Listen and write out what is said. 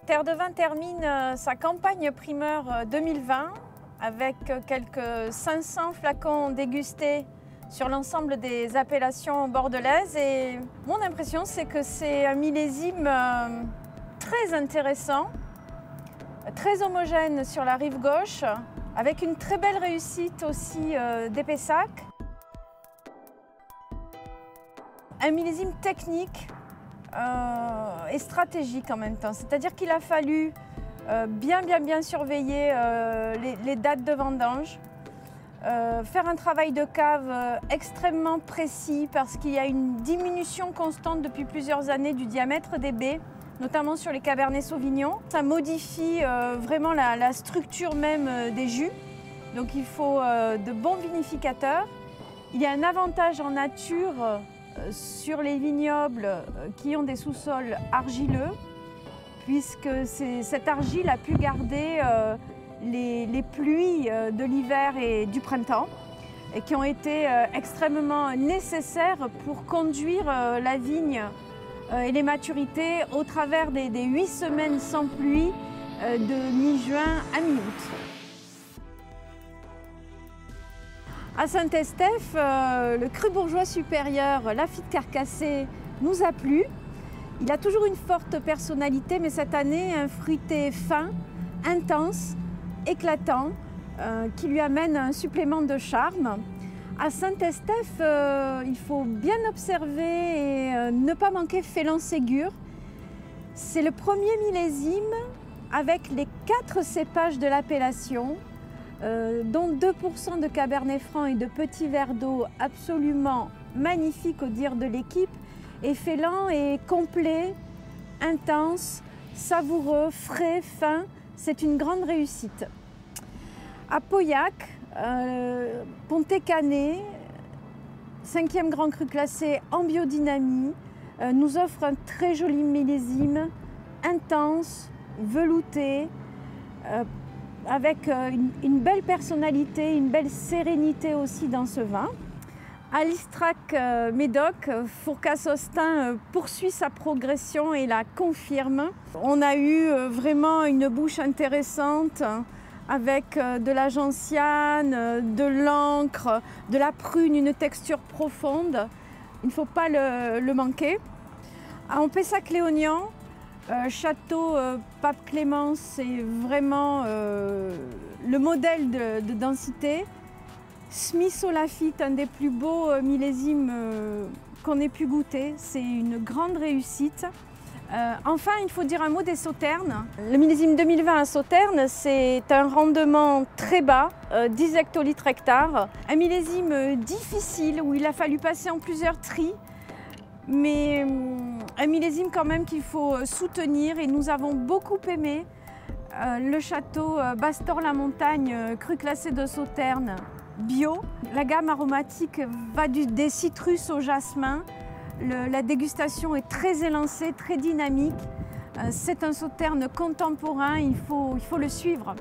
Terre de Vin termine sa campagne primeur 2020 avec quelques 500 flacons dégustés sur l'ensemble des appellations bordelaises. Et mon impression, c'est que c'est un millésime très intéressant, très homogène sur la rive gauche, avec une très belle réussite aussi des Pessac. Un millésime technique et stratégique en même temps, c'est-à-dire qu'il a fallu bien surveiller les dates de vendange, faire un travail de cave extrêmement précis parce qu'il y a une diminution constante depuis plusieurs années du diamètre des baies, notamment sur les Cabernet Sauvignon. Ça modifie vraiment la structure même des jus, donc il faut de bons vinificateurs. Il y a un avantage en nature sur les vignobles qui ont des sous-sols argileux, puisque cette argile a pu garder les pluies de l'hiver et du printemps et qui ont été extrêmement nécessaires pour conduire la vigne et les maturités au travers des 8 semaines sans pluie de mi-juin à mi-août. À Saint-Estèphe, le cru bourgeois supérieur Lafite Carcassé nous a plu. Il a toujours une forte personnalité, mais cette année, un fruité fin, intense, éclatant, qui lui amène un supplément de charme. À Saint-Estèphe, il faut bien observer et ne pas manquer Féland-Ségur. C'est le premier millésime avec les 4 cépages de l'appellation, dont 2% de Cabernet Franc et de petits verres d'eau absolument magnifiques au dire de l'équipe. Et Féland est complet, intense, savoureux, frais, fin. C'est une grande réussite. À Pauillac, Pontet-Canet, 5e grand cru classé en biodynamie, nous offre un très joli millésime, intense, velouté, avec une belle personnalité, une belle sérénité aussi dans ce vin. À l'Istrac-Médoc, Fourcas-Hostin poursuit sa progression et la confirme. On a eu vraiment une bouche intéressante avec de la gentiane, de l'encre, de la prune, une texture profonde. Il ne faut pas le manquer. En Pessac-Léognan, Château Pape Clément, c'est vraiment le modèle de densité. Smith au Lafite, un des plus beaux millésimes qu'on ait pu goûter. C'est une grande réussite. Enfin, il faut dire un mot des sauternes. Le millésime 2020 à Sauternes, c'est un rendement très bas, 10 hectolitres hectare. Un millésime difficile où il a fallu passer en plusieurs tris. Mais un millésime quand même qu'il faut soutenir et nous avons beaucoup aimé le château Bastor-la-Montagne, cru classé de Sauternes, bio. La gamme aromatique va des citrus au jasmin. La dégustation est très élancée, très dynamique. C'est un Sauternes contemporain, il faut le suivre.